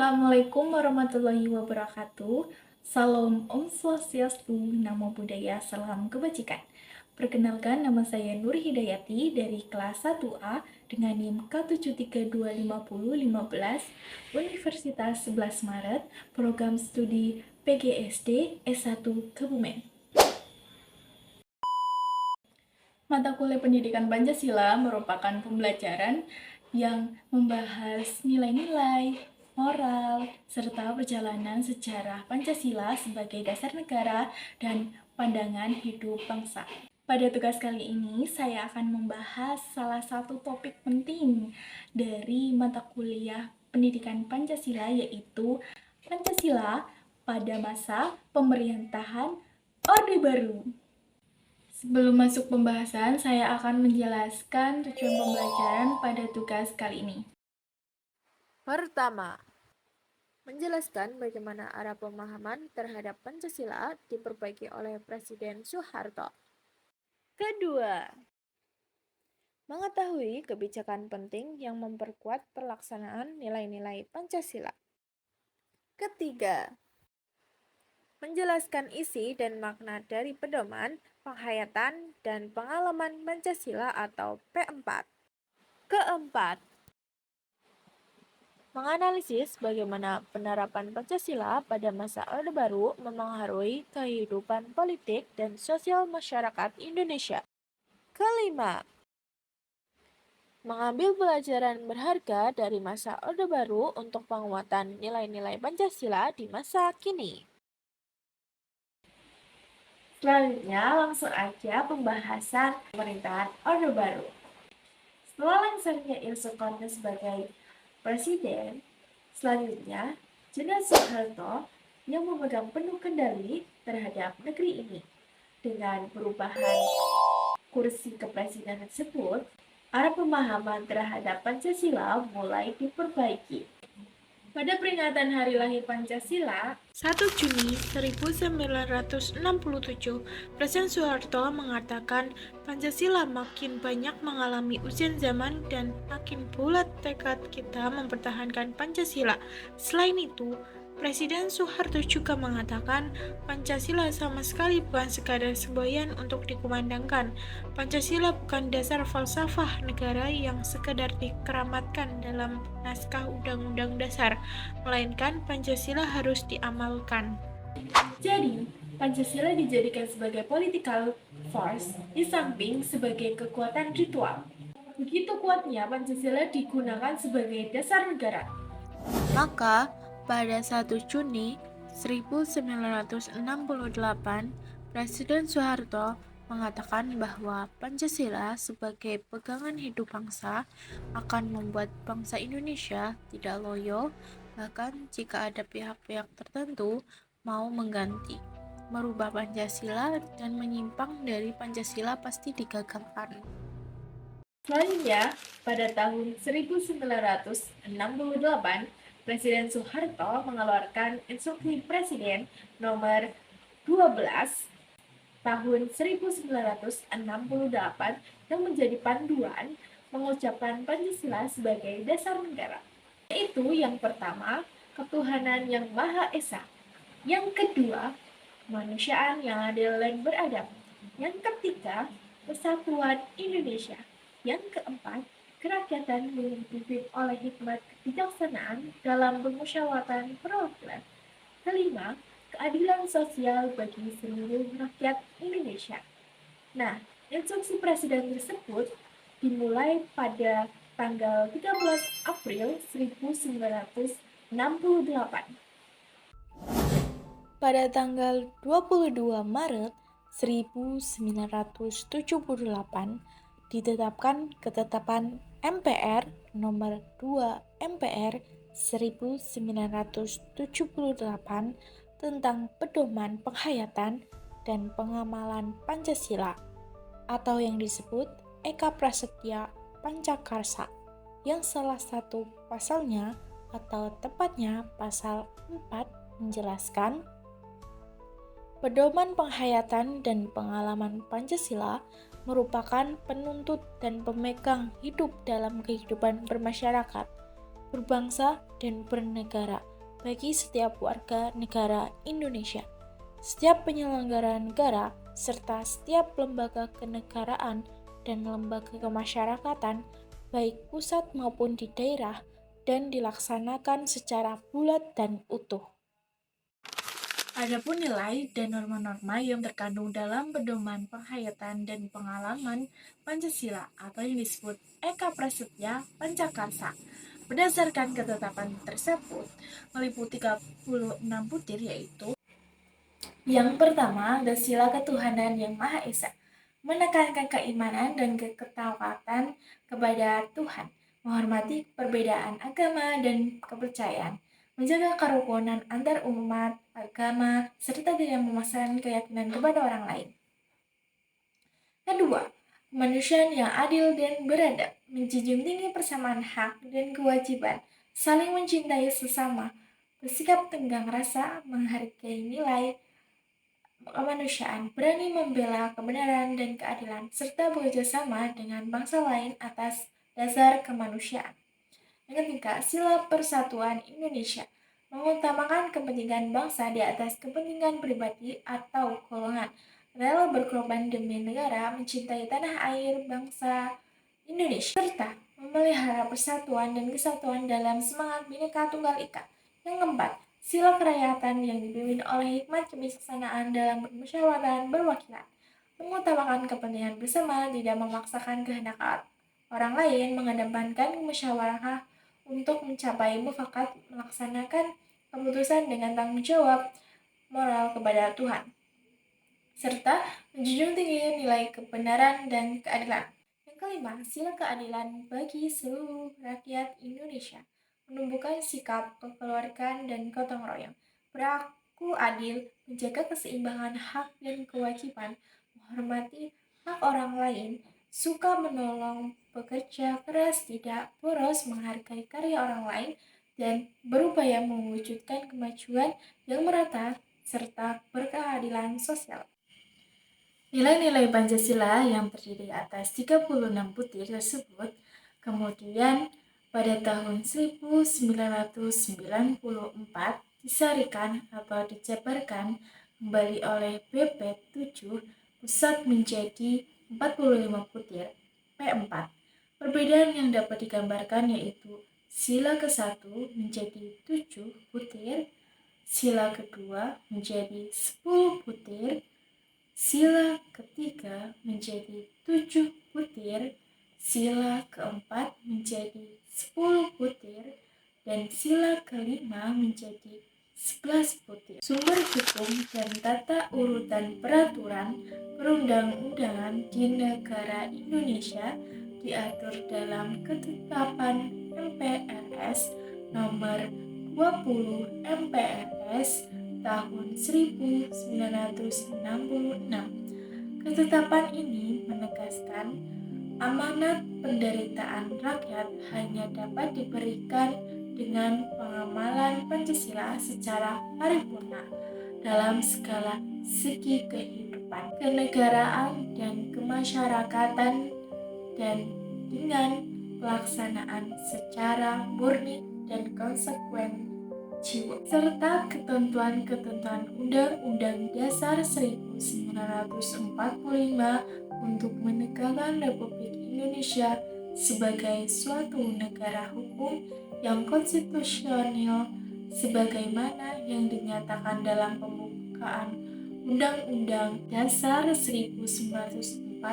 Assalamualaikum warahmatullahi wabarakatuh. Salam Om Swastiastu, Namo Buddhaya, Salam Kebajikan. Perkenalkan, nama saya Nur Hidayati dari kelas 1A dengan NIM K732515 Universitas 11 Maret, program studi PGSD S1 Kebumen. Mata kuliah pendidikan Pancasila merupakan pembelajaran yang membahas nilai-nilai, moral, serta perjalanan sejarah Pancasila sebagai dasar negara dan pandangan hidup bangsa. Pada tugas kali ini, saya akan membahas salah satu topik penting dari mata kuliah pendidikan Pancasila, yaitu Pancasila pada masa pemerintahan Orde Baru. Sebelum masuk pembahasan, saya akan menjelaskan tujuan pembelajaran pada tugas kali ini. Pertama, menjelaskan bagaimana arah pemahaman terhadap Pancasila diperbaiki oleh Presiden Soeharto. Kedua, mengetahui kebijakan penting yang memperkuat pelaksanaan nilai-nilai Pancasila. Ketiga, menjelaskan isi dan makna dari pedoman, penghayatan, dan pengalaman Pancasila atau P4. Keempat, menganalisis bagaimana penerapan Pancasila pada masa Orde Baru memengaruhi kehidupan politik dan sosial masyarakat Indonesia. Kelima, mengambil pelajaran berharga dari masa Orde Baru untuk penguatan nilai-nilai Pancasila di masa kini. Selanjutnya, langsung aja pembahasan pemerintahan Orde Baru. Setelah lengsernya Il Soekarno sebagai presiden, selanjutnya Jenderal Soeharto yang memegang penuh kendali terhadap negeri ini. Dengan perubahan kursi kepresidenan tersebut, arah pemahaman terhadap Pancasila mulai diperbaiki. Pada peringatan Hari Lahir Pancasila, 1 Juni 1967, Presiden Soeharto mengatakan Pancasila makin banyak mengalami ujian zaman dan makin bulat tekad kita mempertahankan Pancasila. Selain itu, Presiden Soeharto juga mengatakan Pancasila sama sekali bukan sekadar semboyan untuk dikumandangkan. Pancasila bukan dasar falsafah negara yang sekedar dikeramatkan dalam naskah Undang-Undang Dasar, melainkan Pancasila harus diamalkan. Jadi, Pancasila dijadikan sebagai political force di samping sebagai kekuatan ritual. Begitu kuatnya Pancasila digunakan sebagai dasar negara. Maka, pada 1 Juni 1968, Presiden Soeharto mengatakan bahwa Pancasila sebagai pegangan hidup bangsa akan membuat bangsa Indonesia tidak loyo, bahkan jika ada pihak-pihak tertentu mau mengganti, merubah Pancasila dan menyimpang dari Pancasila pasti digagalkan. Selanjutnya, pada tahun 1968, Presiden Soeharto mengeluarkan Instruksi Presiden nomor 12 tahun 1968 yang menjadi panduan mengucapkan Pancasila sebagai dasar negara. Yaitu yang pertama, ketuhanan yang Maha Esa. Yang kedua, kemanusiaan yang adil dan beradab. Yang ketiga, persatuan Indonesia. Yang keempat, kerakyatan yang dipimpin oleh hikmat kebijaksanaan dalam permusyawaratan perwakilan. Kelima, keadilan sosial bagi seluruh rakyat Indonesia. Nah, instruksi presiden tersebut dimulai pada tanggal 13 April 1968. Pada tanggal 22 Maret 1978 ditetapkan Ketetapan MPR Nomor 2 MPR 1978 tentang pedoman penghayatan dan pengamalan Pancasila atau yang disebut Eka Prasetya Pancakarsa, yang salah satu pasalnya atau tepatnya pasal 4 menjelaskan pedoman penghayatan dan pengalaman Pancasila merupakan penuntut dan pemegang hidup dalam kehidupan bermasyarakat, berbangsa, dan bernegara bagi setiap warga negara Indonesia. Setiap penyelenggara negara serta setiap lembaga kenegaraan dan lembaga kemasyarakatan, baik pusat maupun di daerah, dan dilaksanakan secara bulat dan utuh. Adapun nilai dan norma-norma yang terkandung dalam pedoman penghayatan dan pengalaman Pancasila atau yang disebut Eka Prasetya Pancakarsa. Berdasarkan ketetapan tersebut, meliputi 36 butir, yaitu yang pertama, ada sila ketuhanan yang Maha Esa, menekankan keimanan dan ketakwaan kepada Tuhan, menghormati perbedaan agama dan kepercayaan, menjaga kerukunan antar umat agama, serta tidak memaksakan keyakinan kepada orang lain. Kedua, kemanusiaan yang adil dan beradab, menjunjung tinggi persamaan hak dan kewajiban, saling mencintai sesama, bersikap tenggang rasa, menghargai nilai kemanusiaan, berani membela kebenaran dan keadilan, serta bekerja sama dengan bangsa lain atas dasar kemanusiaan. Yang ketiga, sila persatuan Indonesia, mengutamakan kepentingan bangsa di atas kepentingan pribadi atau golongan, rela berkorban demi negara, mencintai tanah air bangsa Indonesia, serta memelihara persatuan dan kesatuan dalam semangat Bhinneka Tunggal Ika. Yang keempat, sila kerakyatan yang dipimpin oleh hikmat kebijaksanaan dalam bermusyawarah berwakilan, mengutamakan kepentingan bersama, tidak memaksakan kehendak orang lain, mengedepankan musyawarah untuk mencapai mufakat, melaksanakan keputusan dengan tanggung jawab moral kepada Tuhan, serta menjunjung tinggi nilai kebenaran dan keadilan. Yang kelima, sila keadilan bagi seluruh rakyat Indonesia, menumbuhkan sikap kekeluargaan dan gotong royong, berlaku adil, menjaga keseimbangan hak dan kewajiban, menghormati hak orang lain, suka menolong, bekerja keras, tidak boros, menghargai karya orang lain, dan berupaya mewujudkan kemajuan yang merata serta berkeadilan sosial. Nilai-nilai Pancasila yang terdiri atas 36 butir tersebut kemudian pada tahun 1994 disarikan atau dijabarkan kembali oleh BP 7 Pusat menjadi 45 butir P4. Perbedaan yang dapat digambarkan yaitu sila ke-1 menjadi 7 butir, sila kedua menjadi 10 butir, sila ketiga menjadi 7 butir, sila keempat menjadi 10 butir, dan sila kelima menjadi 11 butir. Sumber hukum dan tata urutan peraturan perundang-undangan di negara Indonesia diatur dalam Ketetapan MPRS Nomor 20 MPRS tahun 1966. Ketetapan ini menegaskan amanat penderitaan rakyat hanya dapat diberikan dengan pengamalan Pancasila secara paripurna dalam segala segi kehidupan, kenegaraan, dan kemasyarakatan, dan dengan pelaksanaan secara murni dan konsekuen jiwa, serta ketentuan-ketentuan Undang-Undang Dasar 1945 untuk menegakkan Republik Indonesia sebagai suatu negara hukum yang konstitusional sebagaimana yang dinyatakan dalam pembukaan Undang-Undang Dasar 1945.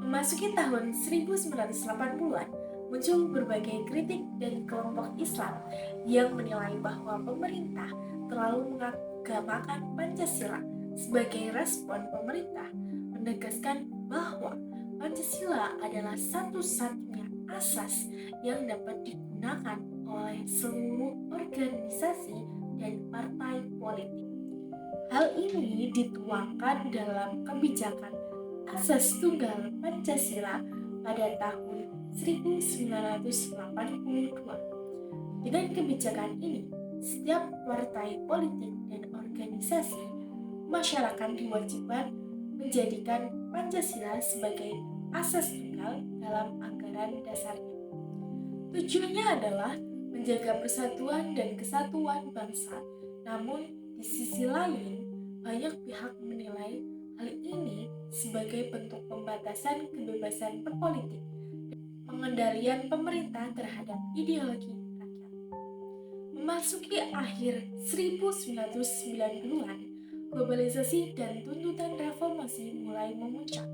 Memasuki tahun 1980-an, muncul berbagai kritik dari kelompok Islam yang menilai bahwa pemerintah terlalu mengagamakan Pancasila. Sebagai respon, pemerintah menegaskan bahwa Pancasila adalah satu-satunya asas yang dapat digunakan oleh seluruh organisasi dan partai politik. Hal ini dituangkan dalam kebijakan Asas Tunggal Pancasila pada tahun 1982. Dengan kebijakan ini, setiap partai politik dan organisasi masyarakat diwajibkan menjadikan Pancasila sebagai asas tunggal dalam anggaran dasarnya. Tujuannya adalah menjaga persatuan dan kesatuan bangsa. Namun, di sisi lain, banyak pihak menilai hal ini sebagai bentuk pembatasan kebebasan berpolitik, pengendalian pemerintah terhadap ideologi rakyat. Memasuki akhir 1990-an, globalisasi dan tuntutan reformasi mulai memuncak.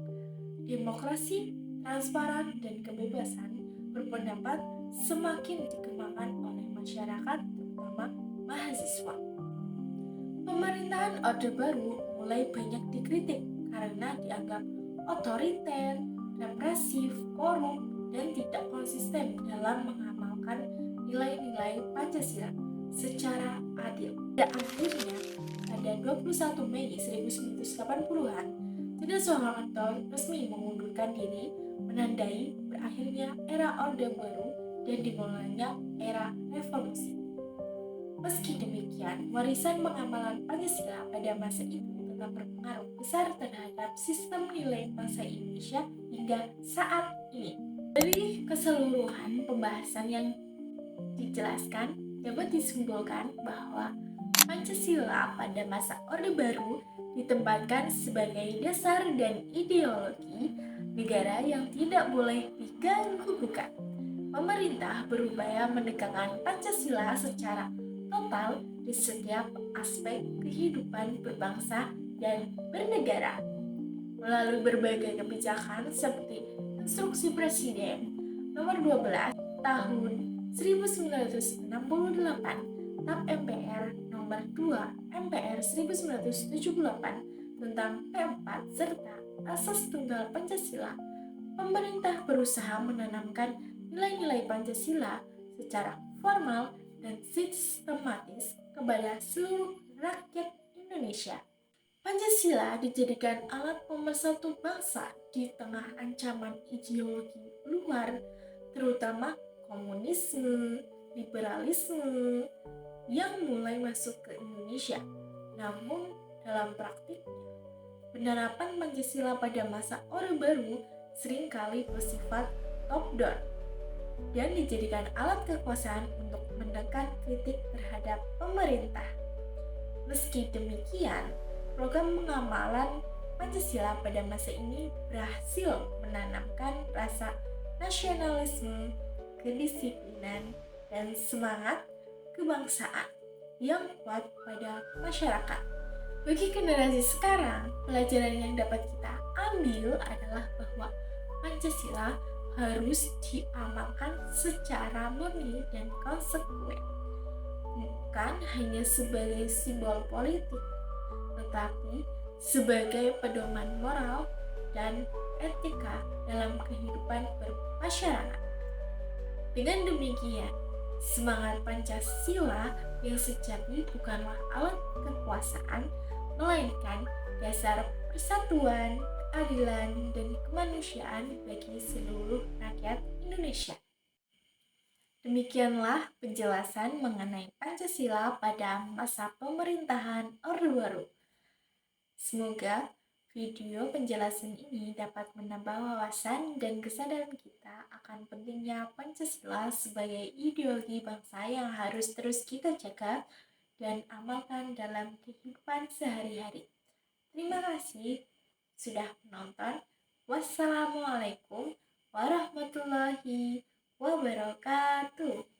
Demokrasi, transparan, dan kebebasan berpendapat semakin dikembangkan oleh masyarakat, terutama mahasiswa. Pemerintahan Orde Baru mulai banyak dikritik karena dianggap otoriter, represif, korup, dan tidak konsisten dalam mengamalkan nilai-nilai Pancasila secara adil. Pada akhirnya, pada 21 Mei 1980-an, Tidak Soeharto resmi mengundurkan diri, menandai berakhirnya era Orde Baru dan dimulainya era reformasi. Meski demikian, warisan pengamalan Pancasila pada masa itu tetap berpengaruh besar terhadap sistem nilai bangsa Indonesia hingga saat ini. Dari keseluruhan pembahasan yang dijelaskan, dapat disimpulkan bahwa Pancasila pada masa Orde Baru ditempatkan sebagai dasar dan ideologi negara yang tidak boleh diganggu-gugat. Pemerintah berupaya menegakkan Pancasila secara total di setiap aspek kehidupan berbangsa dan bernegara. Melalui berbagai kebijakan seperti Instruksi Presiden Nomor 12 Tahun 1968, TAP MPR Nomor 2 MPR 1978 tentang P4 serta Asas Tunggal Pancasila, pemerintah berusaha menanamkan nilai-nilai Pancasila secara formal dan sistematis kepada seluruh rakyat Indonesia. Pancasila dijadikan alat pemersatu bangsa di tengah ancaman ideologi luar, terutama komunisme, liberalisme yang mulai masuk ke Indonesia. Namun, dalam praktiknya, penerapan Pancasila pada masa Orde Baru seringkali bersifat top-down dan dijadikan alat kekuasaan untuk menekan kritik terhadap pemerintah. Meski demikian, program pengamalan Pancasila pada masa ini berhasil menanamkan rasa nasionalisme, kedisiplinan, dan semangat kebangsaan yang kuat pada masyarakat. Bagi generasi sekarang, pelajaran yang dapat kita ambil adalah bahwa Pancasila harus diamalkan secara murni dan konsekuen, bukan hanya sebagai simbol politik, tetapi sebagai pedoman moral dan etika dalam kehidupan bermasyarakat. Dengan demikian, semangat Pancasila yang sejati bukanlah alat kekuasaan, melainkan dasar persatuan, keadilan, dan kemanusiaan bagi seluruh rakyat Indonesia. Demikianlah penjelasan mengenai Pancasila pada masa pemerintahan Orde Baru. Semoga video penjelasan ini dapat menambah wawasan dan kesadaran kita akan pentingnya Pancasila sebagai ideologi bangsa yang harus terus kita jaga dan amalkan dalam kehidupan sehari-hari. Terima kasih sudah menonton. Wassalamualaikum warahmatullahi wabarakatuh.